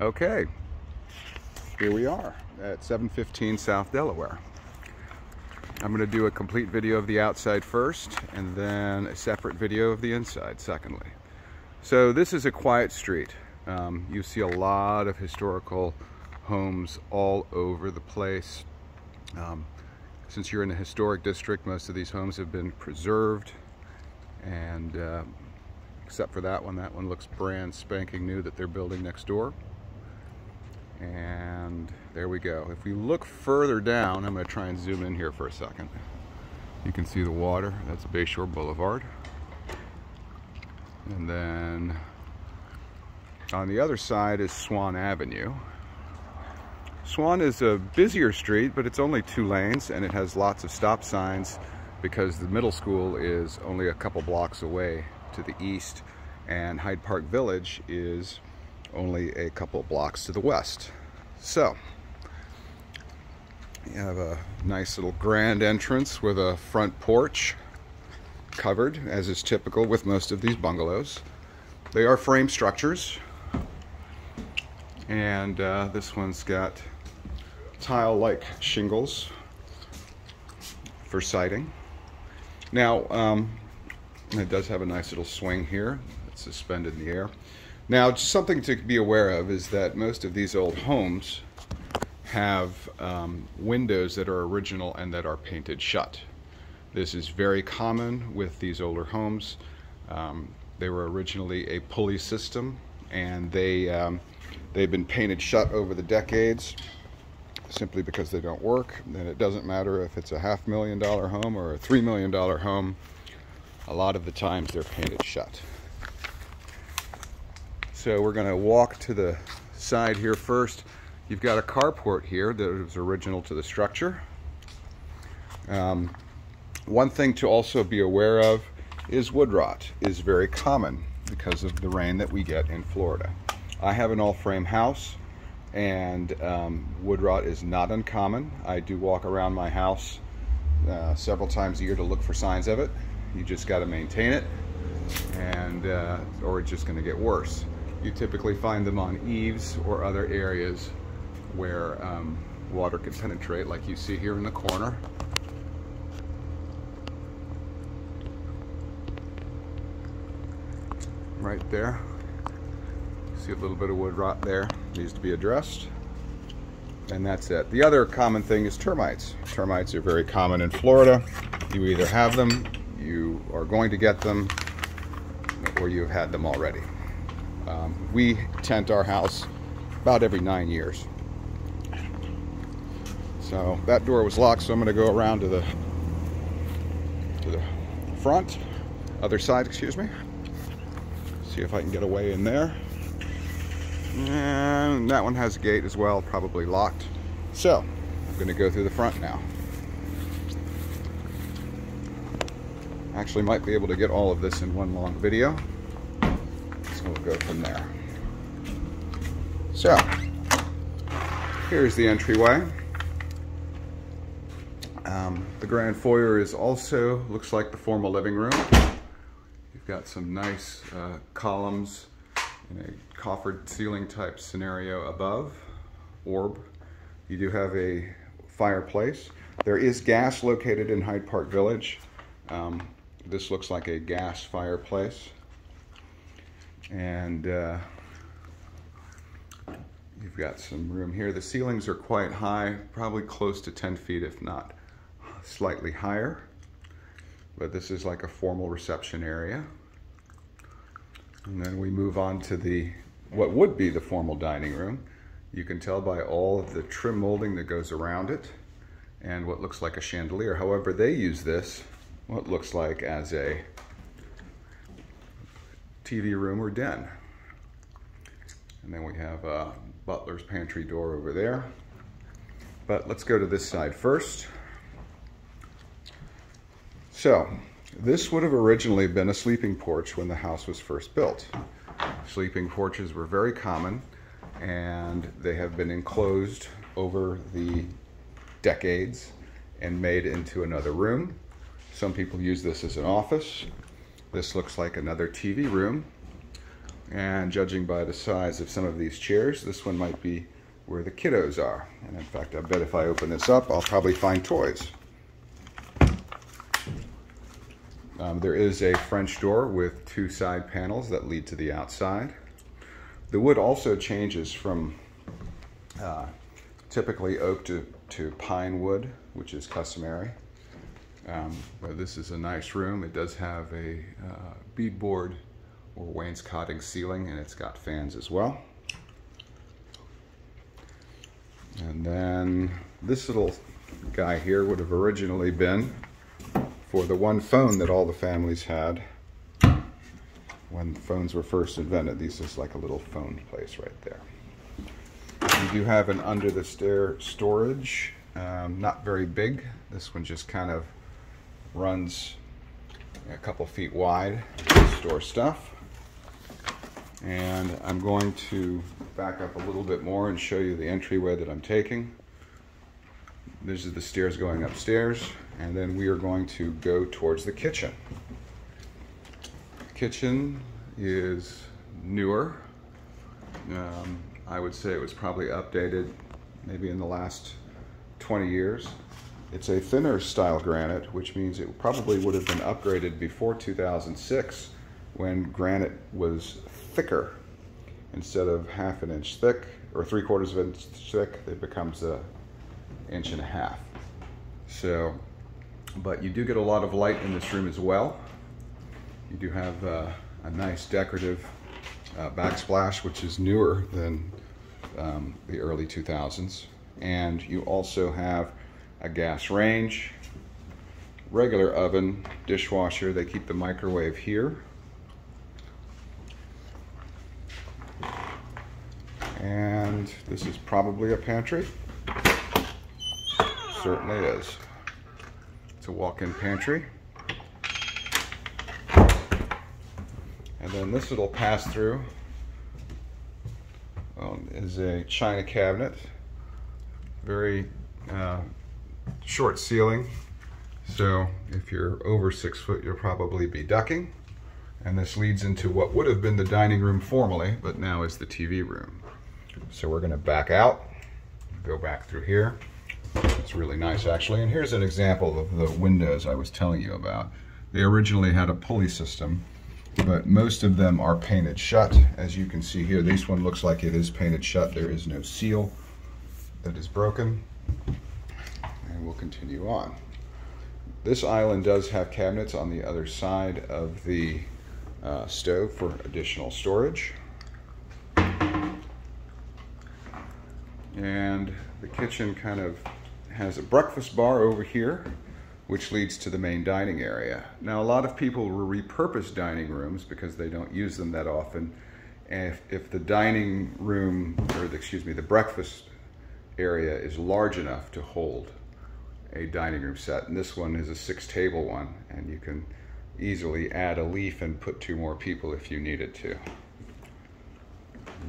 Okay, here we are at 715 South Delaware. I'm going to do a complete video of the outside first, and then a separate video of the inside secondly. So this is a quiet street. You see a lot of historical homes all over the place. Since you're in a historic district, most of these homes have been preserved, and except for that one looks brand spanking new that they're building next door. And there we go. If we look further down, I'm going to try and zoom in here for a second. You can see the water. That's Bayshore Boulevard. And then on the other side is Swan Avenue. Swan is a busier street, but it's only 2 lanes, and it has lots of stop signs because the middle school is only a couple blocks away to the east, and Hyde Park Village is only a couple blocks to the west. So you have a nice little grand entrance with a front porch covered, as is typical with most of these bungalows. They are frame structures, and this one's got tile-like shingles for siding. Now it does have a nice little swing here that's suspended in the air. Now, just something to be aware of is that most of these old homes have windows that are original and that are painted shut. This is very common with these older homes. They were originally a pulley system, and they've been painted shut over the decades simply because they don't work. And it doesn't matter if it's a $500,000 home or a $3 million home. A lot of the times they're painted shut. So we're going to walk to the side here first. You've got a carport here that was original to the structure. One thing to also be aware of is wood rot is very common because of the rain that we get in Florida. I have an all-frame house, and wood rot is not uncommon. I do walk around my house several times a year to look for signs of it. You just got to maintain it, and or it's just going to get worse. You typically find them on eaves or other areas where water can penetrate, like you see here in the corner. Right there. See a little bit of wood rot there. Needs to be addressed. And that's it. The other common thing is termites. Termites are very common in Florida. You either have them, you are going to get them, or you've had them already. We tent our house about every 9 years. So that door was locked, so I'm going to go around to the front, other side, excuse me. See if I can get away in there. And that one has a gate as well, probably locked. So I'm going to go through the front now. Actually might be able to get all of this in one long video. So we'll go from there. So here's the entryway. The grand foyer is also, looks like the formal living room. You've got some nice columns in a coffered ceiling type scenario above, orb. You do have a fireplace. There is gas located in Hyde Park Village. This looks like a gas fireplace. And you've got some room here. The ceilings are quite high, probably close to 10 feet, if not slightly higher. But this is like a formal reception area. And then we move on to what would be the formal dining room. You can tell by all of the trim molding that goes around it and what looks like a chandelier. However, they use this, what looks like as a TV room or den. And then we have a butler's pantry door over there. But let's go to this side first. So this would have originally been a sleeping porch when the house was first built. Sleeping porches were very common, and they have been enclosed over the decades and made into another room. Some people use this as an office. This looks like another TV room. And judging by the size of some of these chairs, this one might be where the kiddos are. And in fact, I bet if I open this up, I'll probably find toys. There is a French door with 2 side panels that lead to the outside. The wood also changes from typically oak to pine wood, which is customary. But this is a nice room. It does have a beadboard or wainscoting ceiling, and it's got fans as well. And then this little guy here would have originally been for the one phone that all the families had when phones were first invented. This is like a little phone place right there. We do have an under the stair storage, not very big. This one just kind of runs a couple feet wide to store stuff. And I'm going to back up a little bit more and show you the entryway that I'm taking. These are the stairs going upstairs, and then we are going to go towards the kitchen. The kitchen is newer. I would say it was probably updated maybe in the last 20 years. It's a thinner style granite, which means it probably would have been upgraded before 2006 when granite was thicker. Instead of 1/2 inch thick or 3/4 inch thick, it becomes 1.5 inches. So, but you do get a lot of light in this room as well. You do have a nice decorative backsplash, which is newer than the early 2000s. And you also have a gas range, regular oven, dishwasher. They keep the microwave here. And this is probably a pantry. Certainly is. It's a walk-in pantry. And then this little pass-through is a china cabinet. Very short ceiling. So if you're over 6 foot, you'll probably be ducking. And this leads into what would have been the dining room formerly, but now is the TV room. So we're going to back out, go back through here. It's really nice actually. And here's an example of the windows I was telling you about. They originally had a pulley system, but most of them are painted shut. As you can see here, this one looks like it is painted shut. There is no seal that is broken. And we'll continue on. This island does have cabinets on the other side of the stove for additional storage. And the kitchen kind of has a breakfast bar over here, which leads to the main dining area. Now, a lot of people will repurpose dining rooms because they don't use them that often. And if the dining room, or the breakfast area is large enough to hold a dining room set, and this one is a 6-table one, and you can easily add a leaf and put 2 more people if you needed to.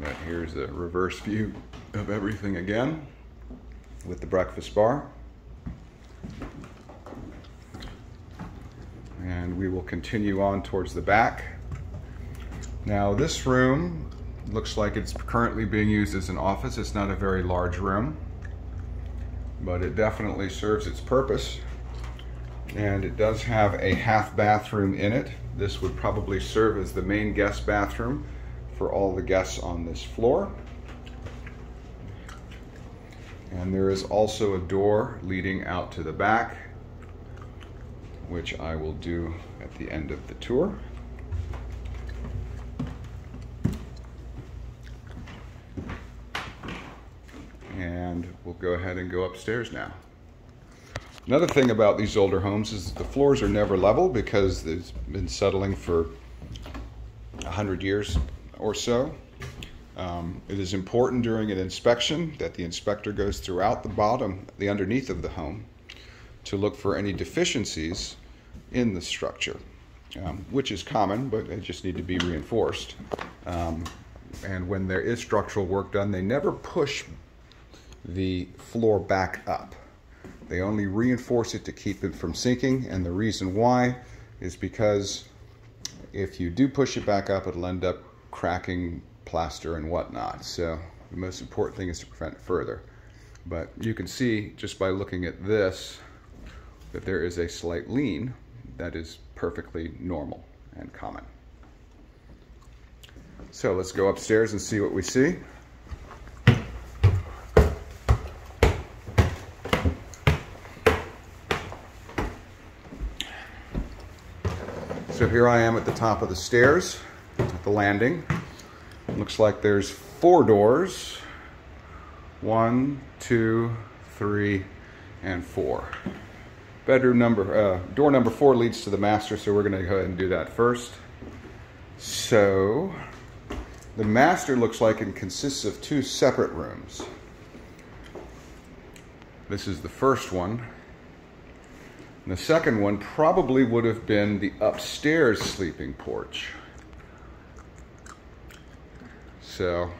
But here's a reverse view of everything again with the breakfast bar. And we will continue on towards the back. Now this room looks like it's currently being used as an office. It's not a very large room, but it definitely serves its purpose. And it does have a half bathroom in it. This would probably serve as the main guest bathroom for all the guests on this floor. And there is also a door leading out to the back, which I will do at the end of the tour. And we'll go ahead and go upstairs now. Another thing about these older homes is that the floors are never level because it's been settling for 100 years or so. It is important during an inspection that the inspector goes throughout the underneath of the home to look for any deficiencies in the structure, which is common, but they just need to be reinforced. And when there is structural work done, they never push the floor back up. They only reinforce it to keep it from sinking, and the reason why is because if you do push it back up, it'll end up cracking plaster and whatnot. So the most important thing is to prevent further. But you can see just by looking at this that there is a slight lean that is perfectly normal and common. So let's go upstairs and see what we see. So here I am at the top of the stairs, at the landing. It looks like there's 4 doors. 1, 2, 3, and 4. Door number 4 leads to the master, so we're gonna go ahead and do that first. So the master looks like it consists of 2 separate rooms. This is the first one. And the second one probably would have been the upstairs sleeping porch. So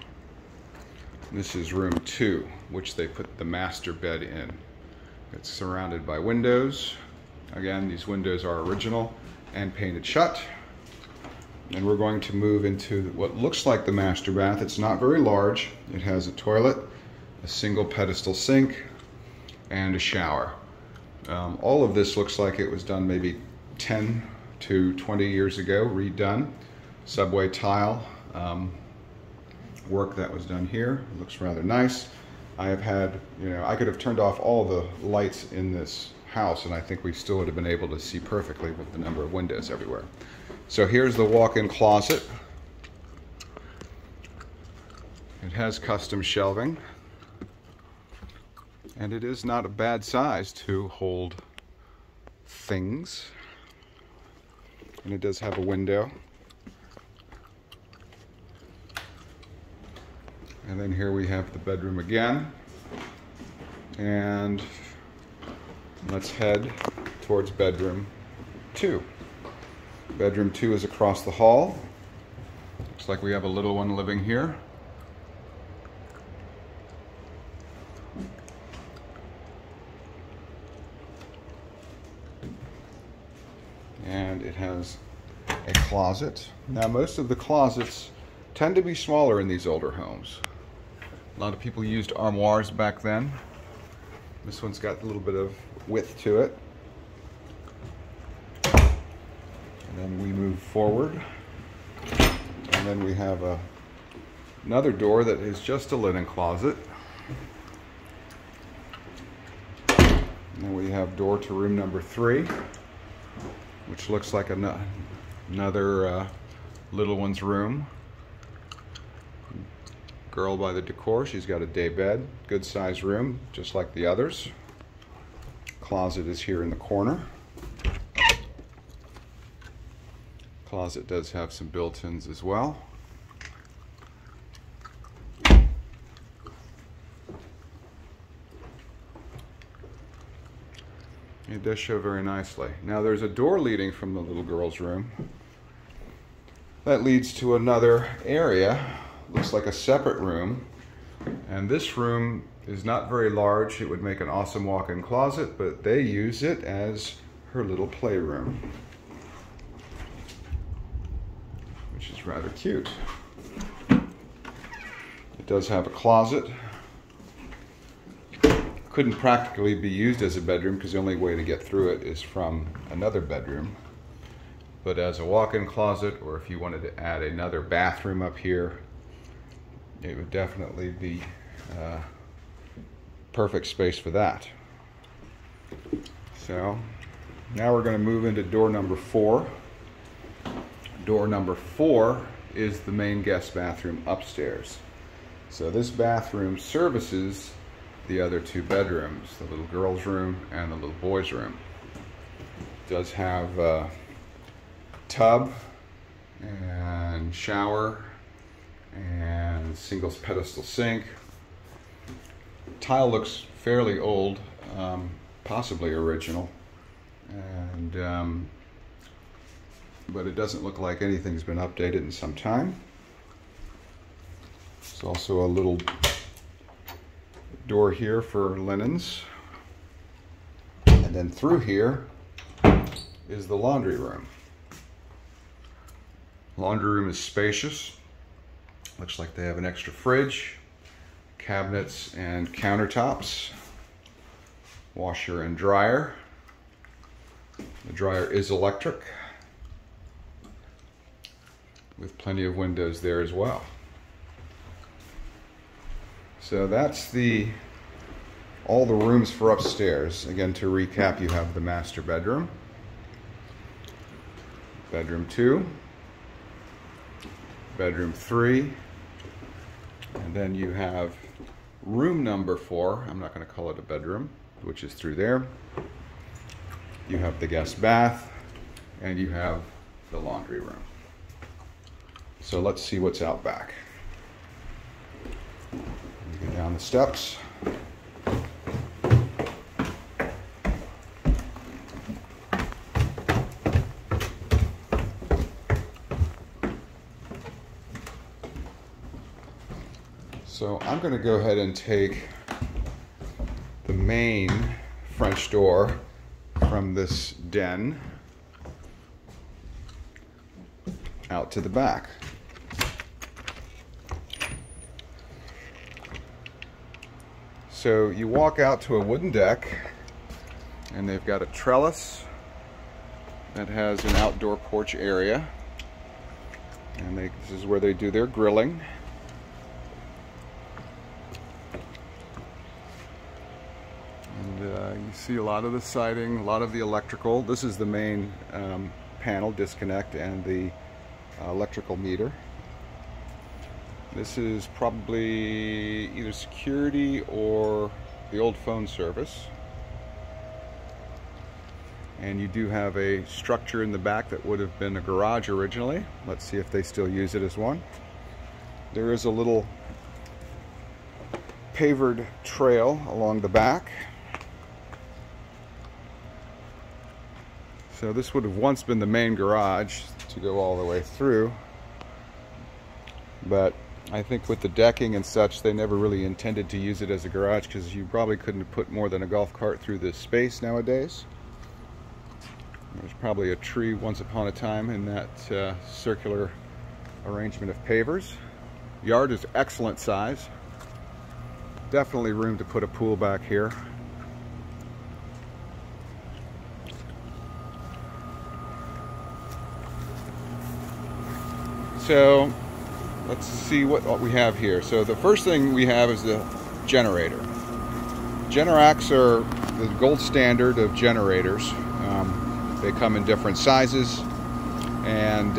this is room 2, which they put the master bed in. It's surrounded by windows. Again, these windows are original and painted shut. And we're going to move into what looks like the master bath. It's not very large. It has a toilet, a single pedestal sink, and a shower. All of this looks like it was done maybe 10 to 20 years ago, redone. Subway tile work that was done here. It looks rather nice. I have had, I could have turned off all the lights in this house and I think we still would have been able to see perfectly with the number of windows everywhere. So here's the walk-in closet. It has custom shelving. And it is not a bad size to hold things. And it does have a window. And then here we have the bedroom again. And let's head towards bedroom 2. Bedroom 2 is across the hall. Looks like we have a little one living here. And it has a closet. Now most of the closets tend to be smaller in these older homes. A lot of people used armoires back then. This one's got a little bit of width to it. And then we move forward. And then we have another door that is just a linen closet. And then we have door to room number 3. Which looks like another little one's room. Girl by the decor, she's got a day bed, good sized room, just like the others. Closet is here in the corner. Closet does have some built-ins as well. It does show very nicely. Now there's a door leading from the little girl's room. That leads to another area. Looks like a separate room. And this room is not very large. It would make an awesome walk-in closet, but they use it as her little playroom, which is rather cute. It does have a closet. Couldn't practically be used as a bedroom because the only way to get through it is from another bedroom. But as a walk-in closet, or if you wanted to add another bathroom up here, it would definitely be perfect space for that. So now we're going to move into door number 4. Door number 4 is the main guest bathroom upstairs. So this bathroom services the other 2 bedrooms, the little girl's room and the little boy's room. It does have a tub and shower and single pedestal sink. Tile looks fairly old, possibly original, and but it doesn't look like anything's been updated in some time. There's also a little door here for linens, and then through here is the laundry room. Laundry room is spacious. Looks like they have an extra fridge, cabinets and countertops, washer and dryer. The dryer is electric, with plenty of windows there as well. So that's all the rooms for upstairs. Again, to recap, you have the master bedroom, bedroom 2, bedroom 3, and then you have room number 4. I'm not going to call it a bedroom, which is through there. You have the guest bath, and you have the laundry room. So let's see what's out back. We go down the steps. So I'm going to go ahead and take the main French door from this den out to the back. So you walk out to a wooden deck, and they've got a trellis that has an outdoor porch area, and this is where they do their grilling. You see a lot of the siding, a lot of the electrical. This is the main panel disconnect and the electrical meter. This is probably either security or the old phone service. And you do have a structure in the back that would have been a garage originally. Let's see if they still use it as one. There is a little pavered trail along the back. So this would have once been the main garage to go all the way through, but I think with the decking and such, they never really intended to use it as a garage, because you probably couldn't put more than a golf cart through this space nowadays. There's probably a tree once upon a time in that circular arrangement of pavers. Yard is excellent size. Definitely room to put a pool back here. So let's see what we have here. So the first thing we have is the generator. Generacs are the gold standard of generators. They come in different sizes, and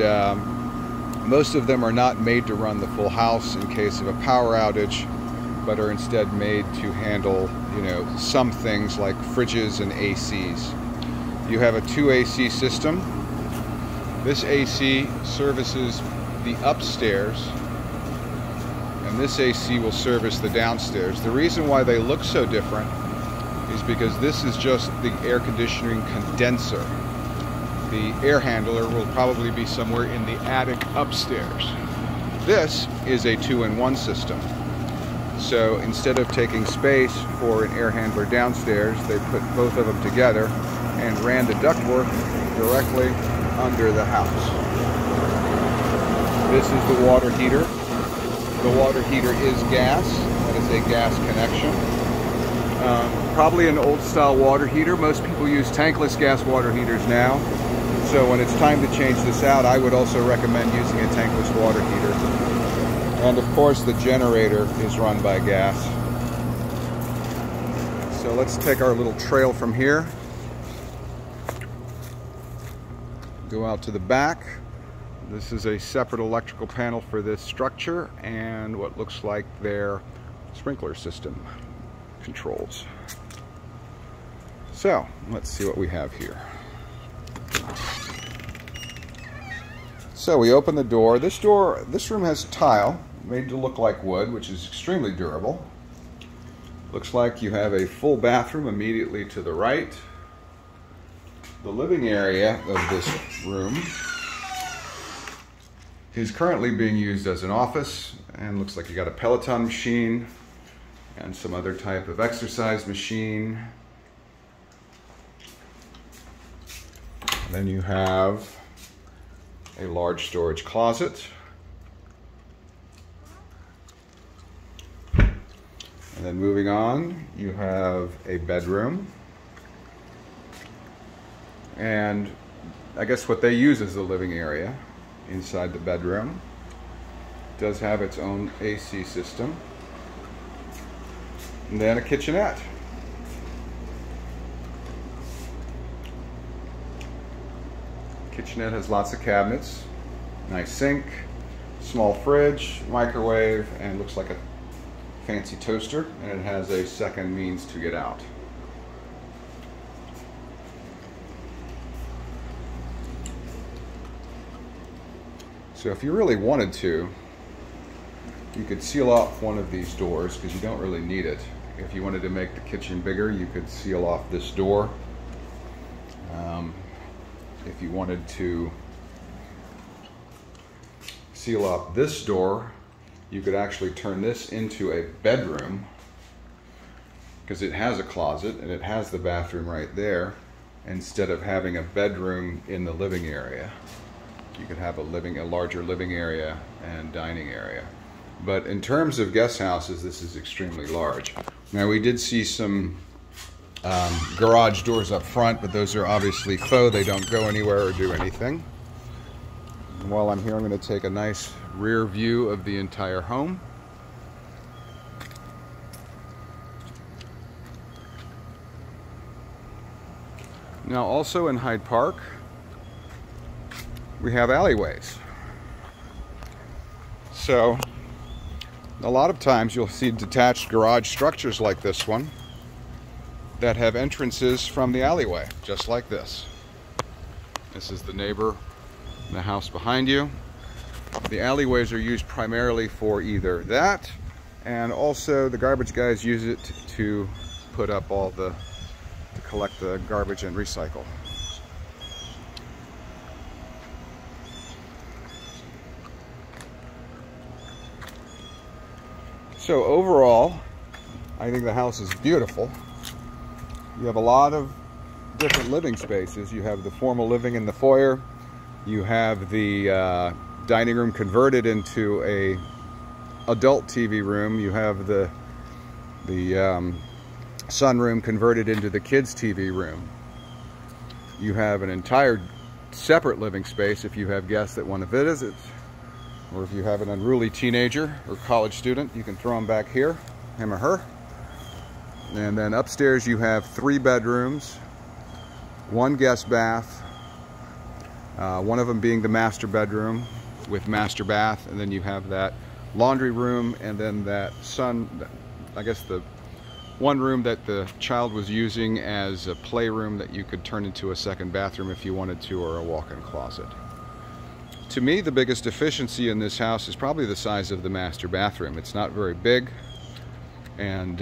most of them are not made to run the full house in case of a power outage, but are instead made to handle, some things like fridges and ACs. You have a 2 AC system. This AC services the upstairs, and this AC will service the downstairs. The reason why they look so different is because this is just the air conditioning condenser. The air handler will probably be somewhere in the attic upstairs. This is a 2-in-1 system. So instead of taking space for an air handler downstairs, they put both of them together and ran the ductwork directly under the house. This is the water heater. The water heater is gas. That is a gas connection. Probably an old style water heater. Most people use tankless gas water heaters now. So when it's time to change this out, I would also recommend using a tankless water heater. And of course the generator is run by gas. So let's take our little trail from here. Go out to the back. This is a separate electrical panel for this structure and what looks like their sprinkler system controls. So let's see what we have here. So we open the door. This room has tile made to look like wood, which is extremely durable. Looks like you have a full bathroom immediately to the right. The living area of this room is currently being used as an office, and looks like you got a Peloton machine and some other type of exercise machine. And then you have a large storage closet. And then moving on, you have a bedroom. And I guess what they use as the living area inside the bedroom. It does have its own AC system. And then a kitchenette. Kitchenette has lots of cabinets, nice sink, small fridge, microwave, and looks like a fancy toaster, and it has a second means to get out. So if you really wanted to, you could seal off one of these doors because you don't really need it. If you wanted to make the kitchen bigger, you could seal off this door. If you wanted to seal off this door, you could actually turn this into a bedroom because it has a closet and it has the bathroom right there. Instead of having a bedroom in the living area, you could have a larger living area and dining area. But in terms of guest houses, this is extremely large. Now, we did see some garage doors up front, but those are obviously faux. They don't go anywhere or do anything. And while I'm here, I'm going to take a nice rear view of the entire home. Now, also in Hyde Park, we have alleyways. So, a lot of times you'll see detached garage structures like this one that have entrances from the alleyway, just like this. This is the neighbor in the house behind you. The alleyways are used primarily for either that, and also the garbage guys use it to put up to collect the garbage and recycle. So overall, I think the house is beautiful. You have a lot of different living spaces. You have the formal living in the foyer. You have the dining room converted into a adult TV room. You have the sunroom converted into the kids' TV room. You have an entire separate living space if you have guests that want to visit, or if you have an unruly teenager or college student, you can throw them back here, him or her. And then upstairs you have 3 bedrooms, 1 guest bath, one of them being the master bedroom with master bath, and then you have that laundry room, and then that I guess the one room that the child was using as a playroom that you could turn into a second bathroom if you wanted to, or a walk-in closet. To me, the biggest deficiency in this house is probably the size of the master bathroom. It's not very big, and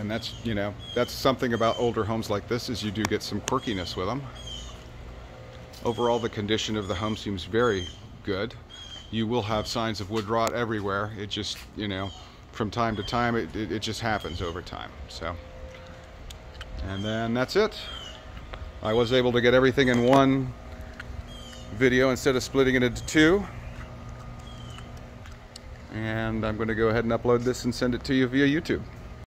that's, you know, that's something about older homes like this, is you do get some quirkiness with them. Overall, the condition of the home seems very good. You will have signs of wood rot everywhere. It just, you know, from time to time, it just happens over time. So, and then that's it. I was able to get everything in one video instead of splitting it into 2. And I'm going to go ahead and upload this and send it to you via YouTube.